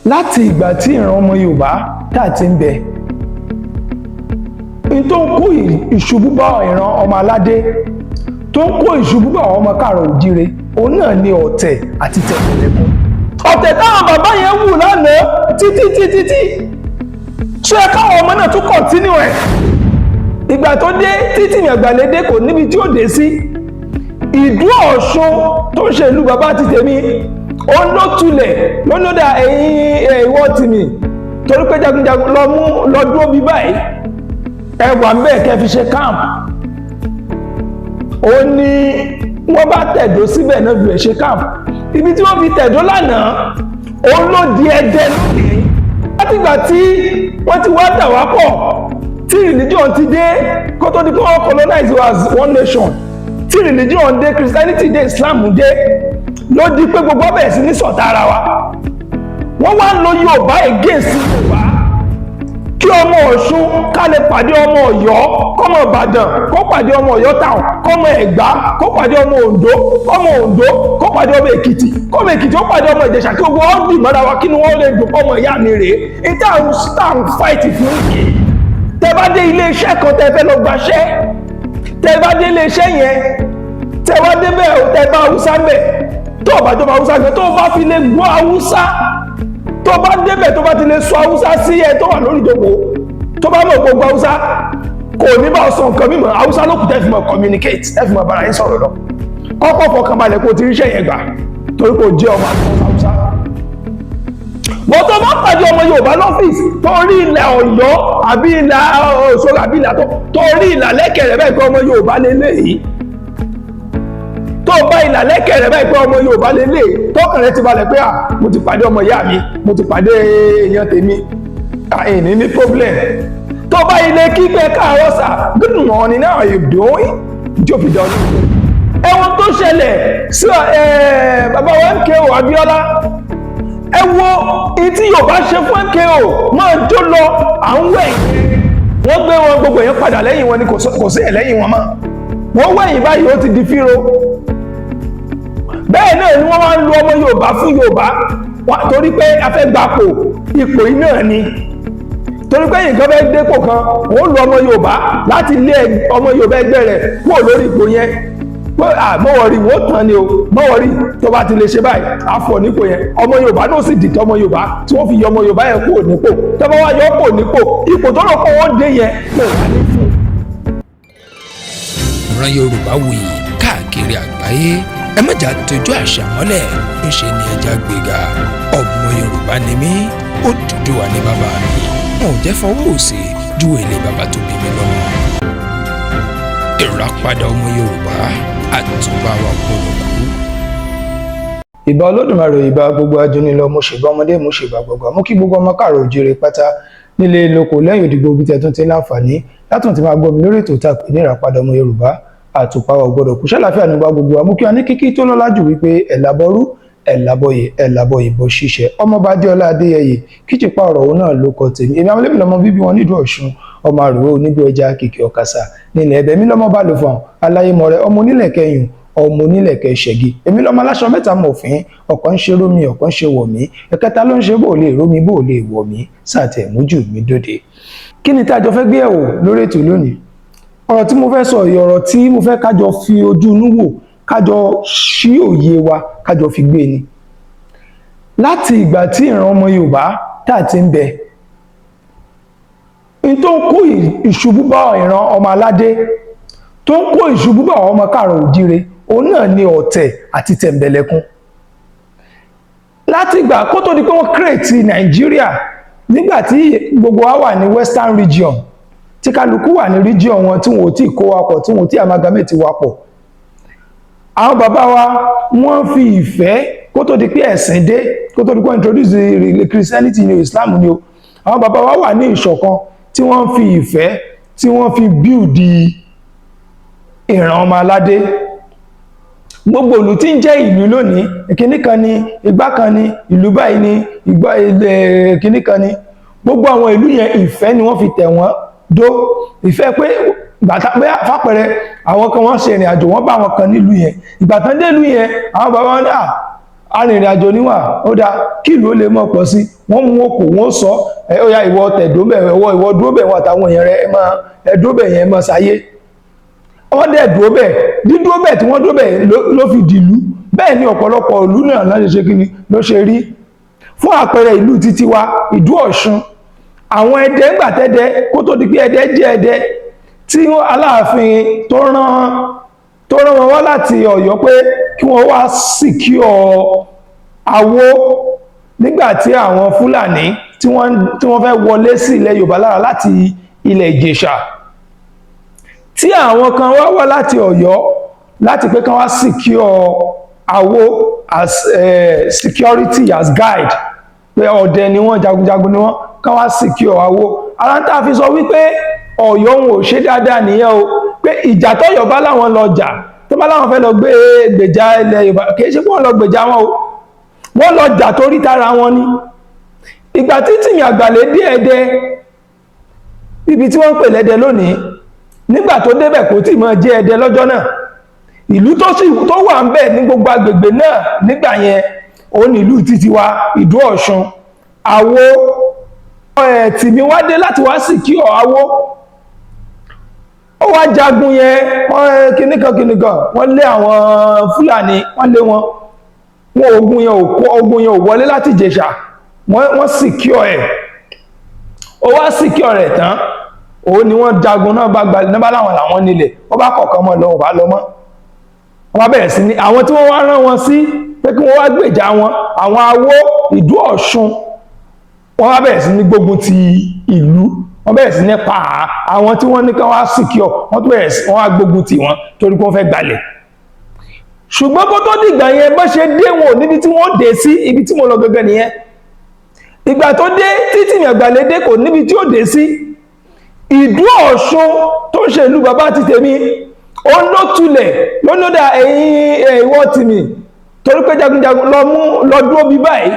láti ìgbà tí ìran ọmọ Yorùbá tá ti ń bẹ n tó ń kó ìṣubú bá ìran ọmọ aládé tó ń kó ìṣubú bá àwọn ọmọ káàrọ̀ òjíire òun náà ni ọ̀tẹ̀ àti tẹ̀m̀bẹ̀lẹ̀kun. ọ̀tẹ̀ táwọn bàbá yẹn wù lánàá títí ṣé ẹ káwọn ọmọ náà tún kọ̀ntínú ẹ̀. ìgbà tó dé títí ìyàgbàlédé kò níbi tí ó dé sí. ìdú Ọ̀ṣun tó ń ṣe ìlú bàbá ti tèmi òun ló tulẹ̀ lọ́nọ́dà ẹ̀yìn ìwọ́ tìmí torí pé jagunjagun lọ dúró bí báyìí ẹwà ń bẹ́ẹ̀ kẹ́ fi ṣe camp. ó ní wọ́n bá tẹ̀dó síbẹ̀ náà fi ṣe camp. ibi tí wọ́n fi tẹ̀dó lánàá òun ló di Ẹdẹ lónìí. látìgbà tí wọ́n ti wá dà wá pọ̀ tí religion ti dé kó tó di pé wọ́n colonize as one nation tí religion dé Christianity dé Islam dé ló di pé gbogbo bẹ̀rẹ̀ sí ní ṣọ̀tá ara wa. wọ́n wá ń lo Yorùbá against Yorùbá kí ọmọ Ọ̀ṣun ká lè pàdé ọmọ Ọ̀yọ́ kọ́mọ Ìbàdàn kó pàdé ọmọ Ọ̀yọ́ town kọ́mọ Ẹ̀gbá kó pàdé ọmọ Oǹdó kọ́mọ Oǹdó kó pàdé ọmọ Èkìtì kọ́mọ Èkìtì ó pàdé ọmọ Ìjẹ̀ṣà kí gbogbo wọn dì mọ́ra wa kí ni wọ́n lè dùn ọmọ ìyá mi rèé ìtàn fight fún ìkè. tẹ́ bá dé iléeṣẹ́ kan tẹ́ fẹ́ lọ gbaṣẹ́ tẹ́ bá dé iléeṣẹ́ yẹn tẹ́ wá débẹ̀ tẹ́ bá Haúsá bẹ̀ tó bá jọba Haúsá gbẹ tó bá fi lè gbọ́ Haúsá tó bá débẹ̀ tó bá ti lè sọ Haúsá sí ẹ tó wà lórí ìjọba tó bá mọ̀ gbogbo Haúsá kò ní bá sọ nǹkan mímọ̀ Haúsá ló kù tẹ́ fi mọ̀ communicate tẹ́ fi mọ̀ bára yín sọ̀rọ̀ lọ kọ́kọ́ fọkàn balẹ̀ kó ti ríṣẹ́ yẹn gbà torí kò jẹ́ ọmọ Haúsá. wọ́n tó bá pàdé ọmọ Yorùbá lọ́fíìsì tó rí ilẹ̀ Ọ̀yọ́ àbí ilẹ̀ Òṣogbo àbí ilẹ̀ tó rí ilẹ̀ lẹ́kẹ̀rẹ̀ bẹ́ẹ̀ pé ọmọ Yorùbá lélẹ́yìí tó bá ìlà lẹ́kẹ̀rẹ̀ báyìí pé ọmọ Yorùbá lélẹ̀ tọ́kàn rẹ̀ ti balẹ̀ pé mo ti pàdé ọmọ ìyá mi mo ti pàdé èèyàn tèmi àìní ní problem. tó bá ilé kíkẹ́ káàárọ̀ sà good morning how are you doing jó fi dán ní. ẹ̀wọ̀n tó ṣẹlẹ̀ sí bàbá wa MKO Abíọ́lá ẹ wo ìtí Yorùbá ṣe fún MKO máa jó lọ à ń wẹ̀ wọ́n gbé wọn gbogbo èèyàn padà lẹ́yìn wọn ni kò sí ẹ̀ lẹ́yìn wọn mọ́ wọ́n wẹ̀yìn báyìí ó ti di fíro. bẹ́ẹ̀ náà ni wọ́n wá ń lo ọmọ Yorùbá fún Yorùbá torí pé a fẹ́ gbapò ipò yìí náà ni torí pé nǹkan fẹ́ dépò kan wọ́n lo ọmọ Yorùbá láti lé ọmọ Yorùbá ẹgbẹ́ rẹ̀ kúrò lórí ipò yẹn pé mọ́wọ́rì wọ́n tán ni o mọ́wọ́rì tó bá ti lè ṣe báyìí àfọ̀ nípò yẹn ọmọ Yorùbá náà sì dìtẹ̀ ọmọ Yorùbá tí wọ́n fi yọ ọmọ Yorùbá yẹn kúrò nípò tó bá wá yọ kúrò nípò ipò tó lọ kọ́ wọ́n dé yẹn lè wà ní fún. ìran Yorùbá wuyì káàkiri àgbáyé ẹ má jà tójú àṣà mọ́lẹ̀ ńṣe ni ẹja gbéga ọmọ Yorùbá ni mí Odùduwà ni bàbá mi wọn ò jẹ́ fọwọ́ òsì ju èlé bàbá tó bí mi lọ́mọ. ìràpadà ọmọ Yorùbá àtúbà wa gbọ́dọ̀ kú. ìbà Olódùmarè ìbà gbogbo ajúnilọ mo ṣèbà ọmọdé mo ṣèbà gbogbo àmọ́ kí gbogbo ọmọ káàrọ̀ òjíire pátá nílé lóko lẹ́yìn òdìgbò bí tẹ̀tún ti láǹfààní látún ti máa gbọ́ mi lórí ètò tá a pè ní ìràpadà ọmọ Yorùbá àtùpà wa gbọ́dọ̀ kú ṣàlàfíà nígbà gbogbo àmúkí wa ní kíkí tó lọ́lá jù wípé ẹ̀làbọ̀rú ẹ̀làbọ̀ ìbò ṣíṣẹ́ ọmọọba Adéọlá Adéyẹyè Kijipa ọ̀rọ̀ òun náà ló kọ tèmi èmi àwọn ẹlẹ́mì lọ́mọ bíbí wọn nílùú Ọ̀ṣun ọmọ àrùwé onígbó ẹja kìkì ọ̀kasà nílẹ̀ ẹ̀bẹ̀ mi lọ́mọ bá lò fún aláyémọ̀rẹ́ ọmọ onílẹ̀ kẹyùn ọmọ onílẹ̀ kẹṣẹ̀gì èmi lọ́mọ aláṣọ mẹ́ta mọ̀fín ọ̀kan ń ṣe rómi ọ̀kan ń ṣe wọ̀ mí ẹ̀kẹta ló ń ṣe bó lè rómi bó lè wọ̀ mí sàtẹ̀ mójú mi dòde. kí ni tá a jọ fẹ́ gbé ẹ̀wò lórí ètò lónìí ọ̀rọ̀ tí mo fẹ́ sọ yìí ọ̀rọ̀ tí mo fẹ́ kájọ fi ojú inú wò kájọ ṣí òye wa kájọ fi gbé ni. láti ìgbà tí ìran ọmọ Yorùbá tá ti ń bẹ n tó ń kó ìṣubú bá ìran ọmọ aládé tó ń kó ìṣubú bá ọmọ káàrọ̀ òjíire òun náà ni ọ̀tẹ̀ àti tẹ̀m̀bẹ̀lẹ̀kun. láti ìgbà kó tó di pé wọ́n kírètì Nàìjíríà nígbà tí gbogbo wa wà ní Western region tí kálukú wà ní region wọn tí wọn ò tí kó wa pọ̀ tí wọn ò tí amalgamate wa pọ̀ àwọn bàbá wa wọ́n fi ìfẹ́ kó tó di pé ẹ̀sìn dé kó tó di pé wọ́n introduce Christianity ní Islam ni o àwọn bàbá wa wà ní ìṣọ̀kan tí wọ́n fi ìfẹ́ tí wọ́n fi build ìran ọmọ aládé gbogbo ìlú tí ń jẹ́ ìlú lónìí ìkíní kan ni ìgbà kan ni ìlú báyìí ni ìgbà ìkíní kan ni gbogbo àwọn ìlú yẹn ìfẹ́ ni wọ́n fi tẹ̀ wọ́n dó ìfẹ́ pé pé fàpẹẹrẹ àwọn kan wọ́n ṣe ìrìn àjò wọ́n bá àwọn kan nílùú yẹn ìgbà tán dé ìlú yẹn àwọn bàbá wọn arìnrìn-àjò níwà ó dá kí ìlú ó lè mọ̀ pọ̀ sí wọ́n mú òkú wọ́n sọ ó yá ìwọ tẹ̀dóbẹ̀ ìwọ dúróbẹ̀ wọn àtàwọn èèyàn rẹ̀ ẹ̀dóbẹ̀ yẹn mọ̀ sáyé wọ́n dẹ̀ dúróbẹ̀ dídúróbẹ̀ tí wọ́n dúróbẹ̀ ló fi dìlú bẹ́ẹ̀ ni ọ̀pọ̀lọpọ̀ ìlú náà láti ṣe kí ni ló ṣe rí fún àpẹẹrẹ ìlú títí wa ìdú Ọ̀ṣun àwọn Ẹdẹ ń gbàtẹ́dẹ kó tó di pé Ẹdẹ jẹ́ Ẹdẹ tí Aláàfin tó rán wọn wá láti Ọ̀yọ́ pé kí wọ́n wá síkíọ̀ Awó nígbàtí àwọn Fúlàní tí wọ́n fẹ́ wọlé sí ilẹ̀ Yorùbá lára láti ilẹ̀ Ìjẹ̀ṣà tí àwọn kan wá láti Ọ̀yọ́ láti pé kán wá síkíọ̀ Awó as security as guide pé ọdẹ ni wọ́n jagunjagun ni wọ́n kán wá síkíọ̀ Awó ara ń tà fi sọ wípé Ọ̀yọ́ wọn ò ṣe dáadáa nìyẹn o pé ìjà tọ́yọ́ bá láwọn lọ jà tó bá láwọn fẹ́ lọ gbèjà ilẹ̀ Yorùbá kìí ṣe pé wọ́n lọ gbèjà wọn o wọ́n lọ jà torí tara wọn ni ìgbà tí Tìmì Àgbàlẹ̀ dé Ẹdẹ ibi tí wọ́n ń pè lẹ́dẹ lónìí nígbà tó débẹ̀ kò tí mọ́ jẹ́ Ẹdẹ lọ́jọ́ náà ìlú tó wà ń bẹ̀ ní gbogbo agbègbè náà nígbà yẹn òun ní ìlú títí wa ìdú Ọ̀ṣun Awó Tìmì wá dé láti wá síkíọ̀ Awó ó wá jagun yẹn kìnnìkan wọ́n lé àwọn Fúlàní wọ́n lé wọn ogun yẹn ò wọlé láti Ìjẹ̀ṣà wọ́n síkíọ̀ ẹ̀ ó wá síkíọ̀ rẹ̀ tán òun ni wọ́n jagun náà bá gbalẹ̀ náà láwọn làwọn nílẹ̀ wọ́n bá kọ̀ọ̀kan mọ́ lọ bá lọ mọ́ wọ́n bẹ̀rẹ̀ sí ní àwọn tí wọ́n wá rán wọn sí pé kí wọ́n wá gbèjà wọn àwọn Awó ìdú Ọ̀ṣun wọ́n wá bẹ̀rẹ̀ sí ní gbógun ti ìlú wọ́n bẹ̀rẹ̀ sí ní pa àwọn tí wọ́n ní kán wá síkíọ̀ wọ́n wá gbógun ti wọn torí pé wọ́n fẹ́ gbalẹ̀ ṣùgbọ́n kó tó dìgbà yẹn bó ṣe dé wọn níbi tí wọ́n dé sí ibi tí mo lọ gẹ́gẹ́ nìyẹn ìgbà tó dé tí Tìmì Àgbàlẹ̀ dé kò níbi tí ó dé sí ìdú Ọ̀ṣun tó ń ṣe ìlú bàbá ti tèmi ó ló tulẹ̀ ló lódà ẹ̀yìn ìwọ Tìmì torí pé jagunjagun lọ dúró bí báyìí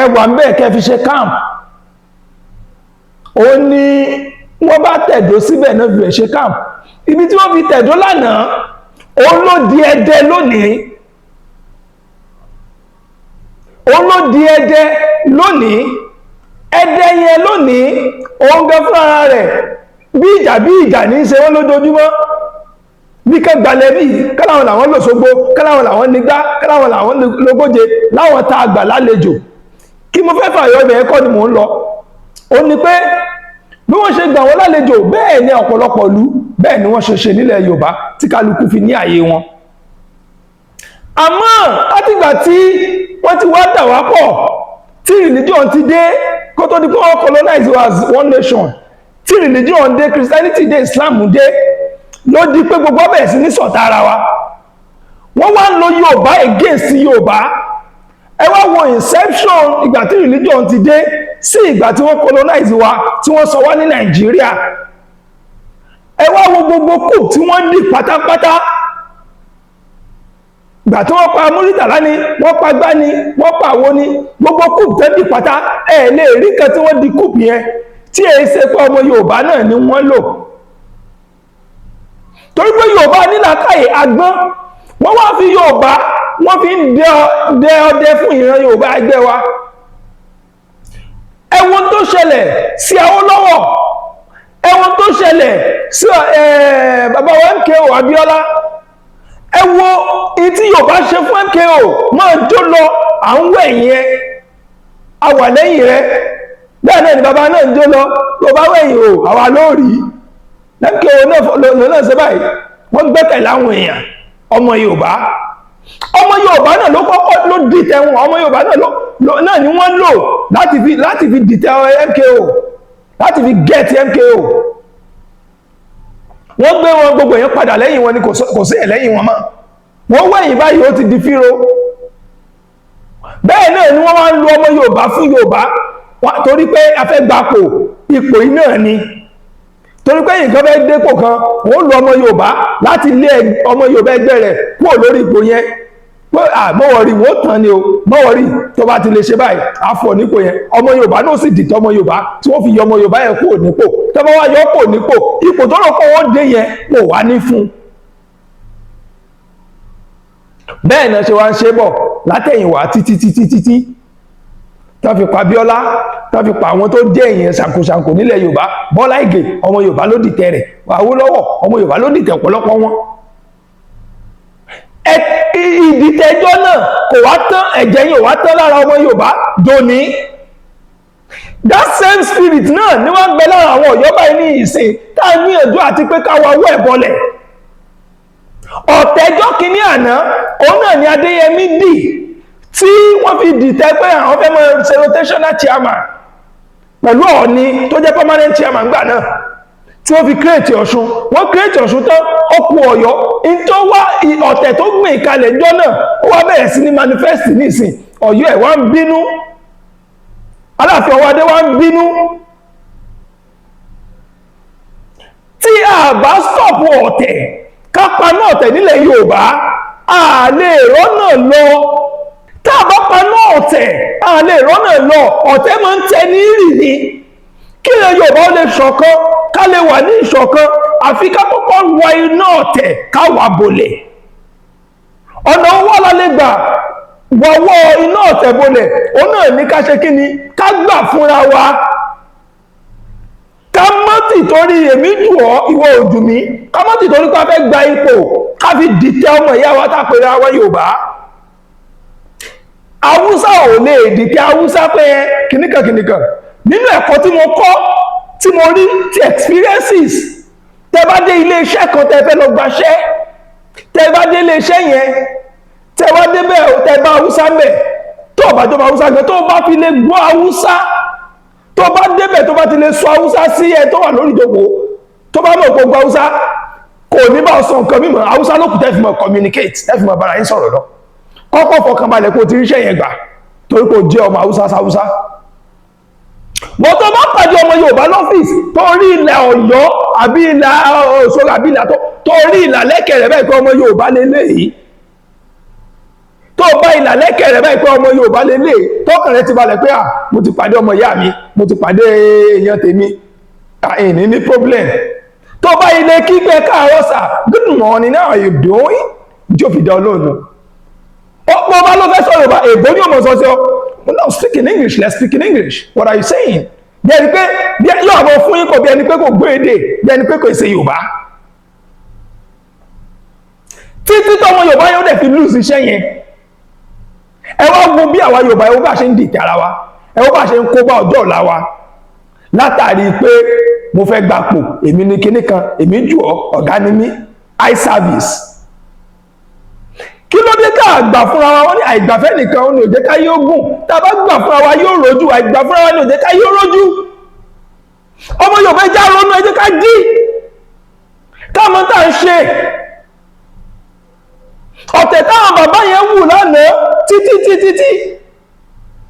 ẹwà ń bẹ́ẹ̀ kẹ́ fi ṣe camp ó ní wọ́n bá tẹ̀dó síbẹ̀ náà fi ṣe camp ibi tí wọ́n fi tẹ̀dó lánàá òun ló di Ẹdẹ lónìí Ẹdẹ yẹn lónìí òun gẹ fún ara rẹ̀ bí ìjà ní í ṣe wọ́n lójoojúmọ́ bí kẹgbàlẹ̀ bí káláwọn làwọn lòṣogbo káláwọn làwọn nígbà káláwọn làwọn lógóje láwọn tá a gbà lálejò kí mo fẹ́ fàyọ ibẹ̀ ẹ̀kọ́ ni mò ń lọ ó ní pé bí wọ́n ṣe gbà wọ́n lálejò bẹ́ẹ̀ ni ọ̀pọ̀lọpọ̀ ìlú bẹ́ẹ̀ ni wọ́n ṣe nílẹ̀ Yorùbá tí kálukú fi ní àyè wọn àmọ́ látìgbà tí wọ́n ti wá dà wá pọ̀ tí religion ti dé kó tó di pé wọ́n colonize as one nation tí religion dé Christianity dé Islam dé ló di pé gbogbo bẹ̀rẹ̀ sí ní ṣọ̀tá ara wa wọ́n wá ń lo Yorùbá against Yorùbá ẹ wá wo inception ìgbà tí religion ti dé sí ìgbà tí wọ́n colonize wa tí wọ́n sọ wá ní Nàìjíríà ẹ wá wo gbogbo kù tí wọ́n dì pátápátá ìgbà tí wọ́n pa Múrítàlá ni wọ́n pa gbá ni wọ́n pa àwo ni gbogbo kù tẹ́ dì pátá ẹ lè rí kan tí wọ́n di kù yẹn tí èyí ṣe pé ọmọ Yorùbá náà ni wọ́n lò torí pé Yorùbá nílàkàyè agbọ́n wọ́n wá fi Yorùbá wọ́n fi ń dẹ ọdẹ fún ìran Yorùbá ẹgbẹ́ wa ẹwọ́n tó ṣẹlẹ̀ sí Awólọ́wọ̀ ẹwọ́n tó ṣẹlẹ̀ sí bàbá wa MKO Abíọ́lá ẹwọ́ ìtí Yorùbá ṣe fún MKO máa jó lọ à ń wẹ̀ yẹn a wà lẹ́yìn rẹ̀ bẹ́ẹ̀ náà ni bàbá náà ń jó lọ tó bá wẹ̀yìn o àwa lóòrí MKO náà ṣe báyìí wọ́n gbẹ́kẹ̀lé àwọn èèyàn ọmọ Yorùbá náà ló kọ́kọ́ ló dìtẹ̀ wọn ọmọ Yorùbá náà ni wọ́n lò láti fi dìtẹ̀ MKO láti fi gẹ̀ẹ́tì MKO wọ́n gbé wọn gbogbo èèyàn padà lẹ́yìn wọn ni kò sí ẹ̀lẹ́yìn wọn mọ́ wọ́n wẹ̀yìn báyìí ó ti di fíro bẹ́ẹ̀ náà ni wọ́n wá ń lo ọmọ Yorùbá fún Yorùbá torí pé a fẹ́ gbapò ipò yìí náà ni torí pé nǹkan fẹ́ dépò kan wọ́n lo ọmọ Yorùbá láti lé ọmọ Yorùbá ẹgbẹ́ rẹ̀ kúrò lórí ipò yẹn pé mọ́wọ́rì wọ́n tàn ní o mọ́wọ́rì tó bá ti lè ṣe báyìí àfọ̀ nípò yẹn ọmọ Yorùbá náà sì dìtẹ̀ ọmọ Yorùbá tí wọ́n fi yọ ọmọ Yorùbá yẹn kúrò nípò tó bá wá yọ kúrò nípò ipò tó rọ̀ kọ́ wọ́n dé yẹn kò wá ní fún bẹ́ẹ̀ náà ṣe wá ń ṣe bọ̀ látẹ̀yìnwá títí tán fi pa Abíọ́lá, tán fi pa àwọn tó jẹ́ èèyàn ṣàǹkóṣàǹkó nílẹ̀ Yorùbá. Bọ́lá Ìgè ọmọ Yorùbá ló dìtẹ̀ rẹ̀, Awólọ́wọ̀ ọmọ Yorùbá ló dìtẹ̀ ọ̀pọ̀lọpọ̀ wọn. Ìdìtẹ̀jọ́ náà kò wá tán, ẹ̀jẹ̀ yìí ò wá tán lára ọmọ Yorùbá dòní. That same spirit náà ni wọ́n gbẹ lára àwọn Ọ̀yọ́ báyìí ní ìsìn tá a níyànjú àti pé ká wá wọ́ ẹ̀ bọlẹ̀. Ọ̀tẹ̀jọ́ kìíní àná òun náà ni Adéyẹmí dì tí wọ́n fi dìtẹ̀ pé àwọn fẹ́ mọ ṣe rotational chairman pẹ̀lú Ọọ̀ni tó jẹ́ permanent chairman gbà náà, tí wọ́n fi create Ọ̀ṣun. Wọ́n create Ọ̀ṣun tán ó kù Ọ̀yọ́. Tó wá ọ̀tẹ̀ tó gbìn ìkalẹ̀ jọ náà ó wá bẹ̀rẹ̀ sí ní manifest nísìn. Ọ̀yọ́ ẹ̀ wá ń bínú, Aláàfin Ọwọ́adé wá ń bínú. Tí a bá stop ọ̀tẹ̀ ká paná ọ̀tẹ̀ nílẹ̀ Yorùbá, a lè rọ́nà lọ. Tá a bá paná ọ̀tẹ̀ a lè rọ́nà lọ. Ọ̀tẹ̀ máa ń tẹ ní rì ni. Kí ilẹ̀ Yorùbá ó lè ṣọ̀kan, ká lè wà ní ìṣọ̀kan, àfi ká kọ́kọ́ wọ iná ọ̀tẹ̀ ká wà bolẹ̀. Ọ̀nà owó la lè gbà wọ́wọ́ iná ọ̀tẹ̀ bolẹ̀, òun náà ní ká ṣe kí ni, ká gbà fúnra wa. Ká má tì torí èmi jù ọ́ ìwọ ò jù mí, ká má tì torí ká fẹ́ gba ipò ká fi dìtẹ̀ ọmọ ìyá wa tá pèrè àwọn Yorùbá. Haúsá ò lè dìtẹ̀ Haúsá pé kìnnìkan nínú ẹ̀kọ́ tí mo kọ́, tí mo rí, ti experiences. Tẹ́ bá dé ilé iṣẹ́ kan tẹ́ fẹ́ lọ gbaṣẹ́, tẹ́ bá dé ilé iṣẹ́ yẹn, tẹ́ wá débẹ̀ tẹ́ bá Haúsá mẹ́, tó bá jọba Haúsá gan, tó bá fi lè gbọ́ Haúsá, tó bá débẹ̀ tó bá ti lè sọ Haúsá sí ẹ tó wà lórí ìjókòó, tó bá mọ̀ gbogbo Haúsá kò ní bá sọ nǹkan mímọ̀. Haúsá ló kù tẹ́ fi mọ̀ communicate, tẹ́ fi mọ̀ bára yín sọ̀rọ̀ lọ. Kọ́kọ́ fọkànbalẹ̀ kó ti ríṣẹ́ yẹn gbà torí kò jẹ́ ọmọ Haúsá sáwúsá. Bọ́ tó bá pàdé ọmọ Yorùbá lọ́fíìsì tó rí ilẹ̀ Ọ̀yọ́ àbí ilẹ̀ Òṣogbo àbí ilẹ̀ tó rí ilẹ̀ lẹ́kẹ̀rẹ̀ bẹ́ẹ̀ pé ọmọ Yorùbá lélẹ́yìí, tó bá ilẹ̀ lẹ́kẹ̀rẹ̀ bẹ́ẹ̀ pé ọmọ Yorùbá lélẹ́yìí, tọ́kàn rẹ̀ ti balẹ̀ pé mo ti pàdé ọmọ ìyá mi, mo ti pàdé èèyàn tèmi, ìní ní problem. Tó bá ilé kíkẹ́ káàárọ̀ sà, good morning, how are you doing? Jó fi dá olóòdù. Ọ̀pọ̀ bá ló fẹ́ sọ Yorùbá, èbó ní ọmọ sọ́sọ́. No, speak in English. Let's speak in English. What are you saying? Bí ẹni pé yóò àbọ̀ fún yín kò bí ẹni pé kò gbé èdè, bí ẹni pé kò ṣe Yorùbá. Títí tọ́mọ Yorùbá yóò dẹ̀ fi lose iṣẹ́ yẹn. Ẹ wá wo bí àwa Yorùbá ẹ wo bá ṣe ń dìtẹ̀ ara wa, ẹ wo bá ṣe ń kó bá ọjọ́ ọ̀la wa. Látàrí pé mo fẹ́ gbapò, èmi ní kinní kan, èmi jù ọ́, ọ̀gá ni mí, eye service. Kí ló dé ká àgbà fúnra wa? Wọ́n ní àìgbàfẹ́ nìkan ó ní òjẹ́ ká yóò gùn. Tá a bá gbà fúnra wa yóò rojú, àìgbà fúnra wa ní òjẹ́ ká yóò rojú. Ọmọ Yorùbá já ronú, ẹ jẹ́ ká jí. Káàmọ́ tá ń ṣe. Ọ̀tẹ̀ táwọn bàbá yẹn wù lánàá títí.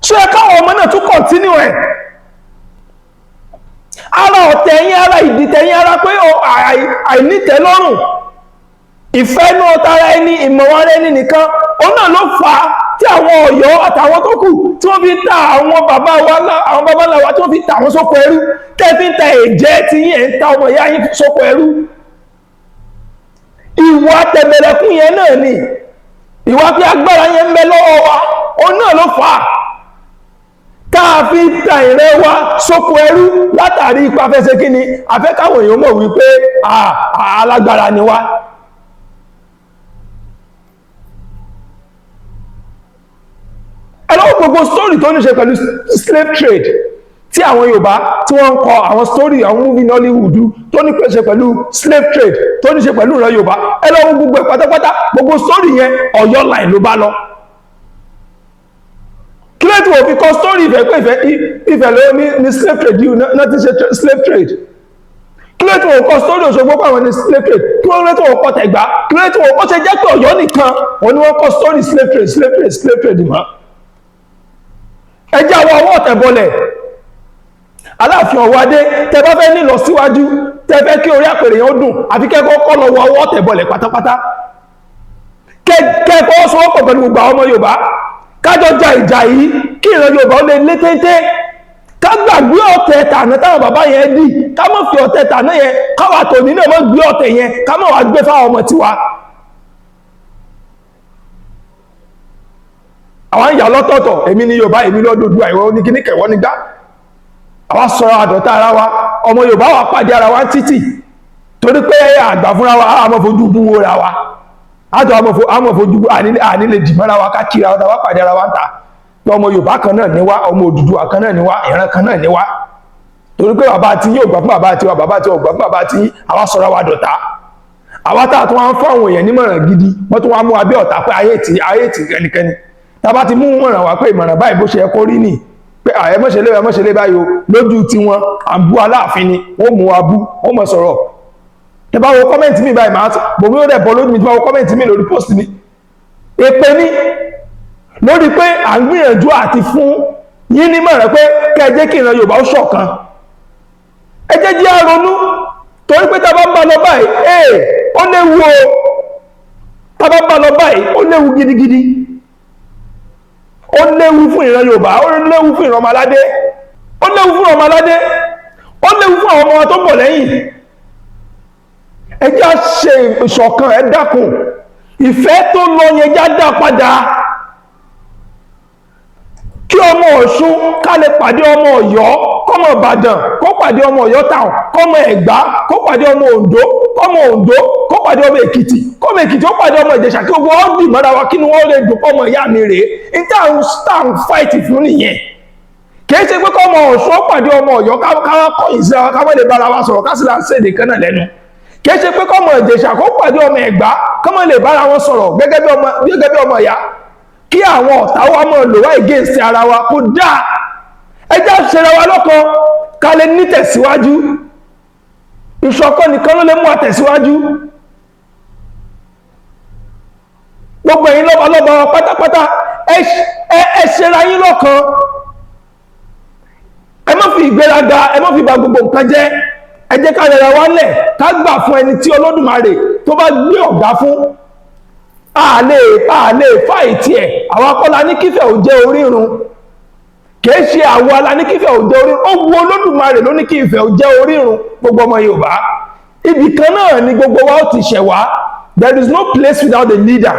Ṣé káwọn ọmọ náà tún kọ̀ntínú ẹ̀? Ara ọ̀tẹ̀ yín, ara ìdìtẹ̀ yín, ara pé àìnítẹ̀ lọ́rùn. Ìfẹ́ inú ọ̀tara ẹni, ìmọ̀wára ẹni nìkan, òun náà ló fà á tí àwọn Ọ̀yọ́ àtàwọn tó kù tí wọ́n fi ta àwọn bàbá ńlá wa tí wọ́n fi ta àwọn sóko ẹrú, tẹ́ fi ń ta ẹ̀jẹ̀ tí yẹn ń ta ọmọ ìyá yín sóko ẹrú. Ìwà Tembelekun yẹn náà ni, ìwà pé agbára yẹn ń bẹ lọ́wọ́ wa, òun náà ló fà á tá a fi ń ta ìrẹ́ wa sóko ẹrú látàrí ipa fẹsẹ̀ kí ni, afẹ́ káwọn èèyàn mọ̀ wípé alágbára ni wá. Ẹlọ́wọ́ gbogbo story tó ní ṣe pẹ̀lú slave trade tí àwọn Yorùbá tí wọ́n ń kọ àwọn story àwọn movie Nollywood tó ní ṣe pẹ̀lú slave trade tó ní ṣe pẹ̀lú ìran Yorùbá, ẹlọ́wọ́ gbogbo ẹ̀ pátápátá gbogbo story yẹn Ọ̀yọ́ line ló bá lọ. Kí ló tí wọ́n fi kọ story ìfẹ́ pé ìfẹ́ ló ní slave trade yìí náà ti ṣe slave trade? Kí ló tí wọ́n kọ story Òṣogbo pé àwọn ní slave trade? Kí ló tí wọ́n kọ Tẹ̀gbá? Kí ló tí wọ́n kọ ṣe jẹ́ pé Ọ̀yọ́ nìkan wọ́n ní wọ́n kọ story slave trade mọ́? Ẹjẹ́ àwọn ọwọ́ ọ̀tẹ̀bọlẹ̀. Aláàfin Ọwọ́adé tẹ bá fẹ́ nílọ síwájú, tẹ fẹ́ kí orí àpèrè yẹn ó dùn, àfi kẹ́kọ̀ọ́ kọ́ lọ wọ ọwọ́ ọ̀tẹ̀bọlẹ̀ pátápátá. Kẹ́kọ̀ọ́ sọ́wọ́pọ̀ pẹ̀lú gbogbo àwọn ọmọ Yorùbá, kájọ ja ìjà yìí kí ìran Yorùbá ó lè lé téńté. Ká gbàgbé ọ̀tẹ̀ tàná táwọn bàbá yẹn dì, ká má fi ọ̀tẹ̀ tàná yẹn, káwà tòní náà mọ́ gbé ọ̀tẹ̀ yẹn, ká má wá gbé fáwọn ọmọ tiwa. àwọn ìyá lọ́tọ̀ọ̀tọ̀ èmi ní Yorùbá èmi lọ́dọọdún àìwọ́ ní kíní kẹwọ́ nígbà àwọn sọ̀rọ̀ àdọ̀tá ara wa ọmọ Yorùbá wà pàdé ara wa títì torí pé àgbà fúnra wa àmọ́ fojú bú wo ra wa àtọ̀ àmọ́ fojú àní lè dìmọ́ra wa ká kíra wa pàdé ara wa ń ta ọmọ Yorùbá kan náà ní wá ọmọ Odùduwà kan náà ní wá ìran kan náà ní wá torí pé bàbá tí yóò gbà fún bàbá tí wa bàbá tí ò gbà fún bàbá tí àwa sọ̀rọ̀ wa dọ̀tá àwa tá a tún wá ń fún àwọn èèyàn nímọ̀ràn gidi wọ́n tún wá mú abẹ́ ọ̀tá pé ayé tì kẹ́nikẹ́ni tá a bá ti mú mọ̀ràn wá pé ìmọ̀ràn báyìí bó ṣe yẹ kó rí nì pé ẹ má ṣe lé báyìí o lójú tí wọn à ń bú Aláàfin ni wọ́n mú wa bú wọ́n mọ̀ sọ̀rọ̀ tẹ bá wo kọ́mẹ́ǹtì mi báyìí máa bòmí ó dẹ̀ bọ́ lójú mi tí bá wo kọ́mẹ́ǹtì mi lórí post mi èpè ní lórí pé à ń gbìyànjú àti fún yín nímọ̀ràn pé kẹ́ ẹ jẹ́ kí ìran Yorùbá ó ṣọ̀kan ẹ jẹ́ jẹ́ àrònú torí pé tá a bá ń bá lọ báyìí ó léwu o tá a bá ń bá lọ báyìí ó léwu gidigidi ó léwu fún ìran Yorùbá ó léwu fún ìran ọmọ aládé ó léwu fún ọmọ aládé ó léwu fún àwọn ọmọ tó ń bọ̀ lẹ́yìn ẹ jẹ́ á ṣe ìṣọ̀kan ẹ dákun ìfẹ́ tó lọ yẹn já dá padà kí ọmọ Ọ̀ṣun ká lè pàdé ọmọ Ọ̀yọ́ kọ́mọ Ìbàdàn kó pàdé ọmọ Ọ̀yọ́ táwọn kọ́mọ Ẹ̀gbá kó pàdé ọmọ Oǹdó kọ́mọ Oǹdó kó pàdé ọmọ Èkìtì kọ́mọ Èkìtì ó pàdé ọmọ Ìjẹ̀ṣà kí wọ́n dì mọ́ra wa kí ni wọ́n lè dùn ọmọ ìyá mi rèé ní táwọn fáìtì fún nìyẹn kìí ṣe pé kọ́mọ Ọ̀ṣun ó pàdé ọmọ Ọ̀yọ́ káwá kọ́yìn sí ara káwá lè bára wa sọ̀rọ̀ ká sì là ń ṣèdè kan náà lẹ́nu kìí ṣe pé kọ́mọ Ìjẹ̀ṣà kó pàdé ọmọ Ẹ̀gbá kọ́mọ lè bára wọn sọ̀rọ̀ gẹ́gẹ́ bí ọmọ ìyá kí àwọn ọ̀tá wa mọ̀ lò wá against ara wa kó dáa ẹjá ṣẹra wa lọ́kan ká lè ní tẹ̀síwájú ìṣọ̀kan nìkan ló lè mú àtẹ̀síwájú gbogbo ẹ̀yin lọ́ba wa pátápátá ẹ ṣẹra yín lọ́kan ẹ má fi ìgbéraga ẹ má fi bà gbogbo nǹkan jẹ́ ẹ jẹ́ ká rẹra wa lẹ̀ ká gbà fún ẹni tí Olódùmarè tó bá gbé ọ̀gá fún àlè fáìtì ẹ̀ àwọn akọ́lá ní kífẹ̀ ò jẹ́ orírun kìí ṣe àwọn alá ní kífẹ̀ ò jẹ́ orírun ó wu Olódùmarè ló ní kí ìfẹ́ ò jẹ́ orírun gbogbo ọmọ Yorùbá ibì kan náà ni gbogbo wa ó ti ṣẹ̀ wá there is no place without a leader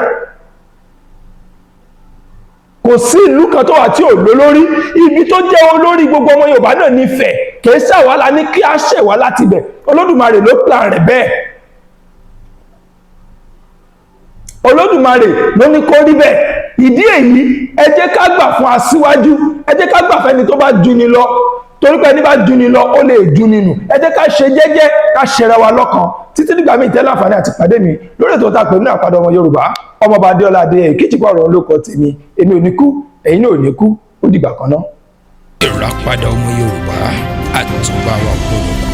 kò sí ìlú kan tó wà tí ò lólórí ibi tó jẹ́ olórí gbogbo ọmọ Yorùbá náà nífẹ̀ẹ́ kìí ṣe àwọn alá ní kí á ṣẹ̀ wá láti bẹ̀ Olódùmarè ló plan rẹ̀ bẹ́ẹ̀ Olódùmarè ló ní kó rí bẹ́ẹ̀ ìdí èyí ẹ jẹ́ ká gbà fún aṣíwájú ẹ jẹ́ ká gbà fún ẹni tó bá jù ni lọ torí pé ẹni bá jù ni lọ ó lè jù nínú ẹ jẹ́ ká ṣe jẹ́jẹ́ ká ṣẹra wa lọ́kan títí nígbà míì tẹ́ láǹfààní àti pàdé mi lórí ètò tá a pè ní àpàdé ọmọ Yorùbá Ọmọọba Adéọlá Adéyẹyè Kijipa ọ̀rọ̀ olóko tèmi èmi ò ní kú ẹ̀yin náà ò ní kú ó dìgbà kan náà. Ìràpadà ọmọ Yorùbá àtúbà wa gbogbo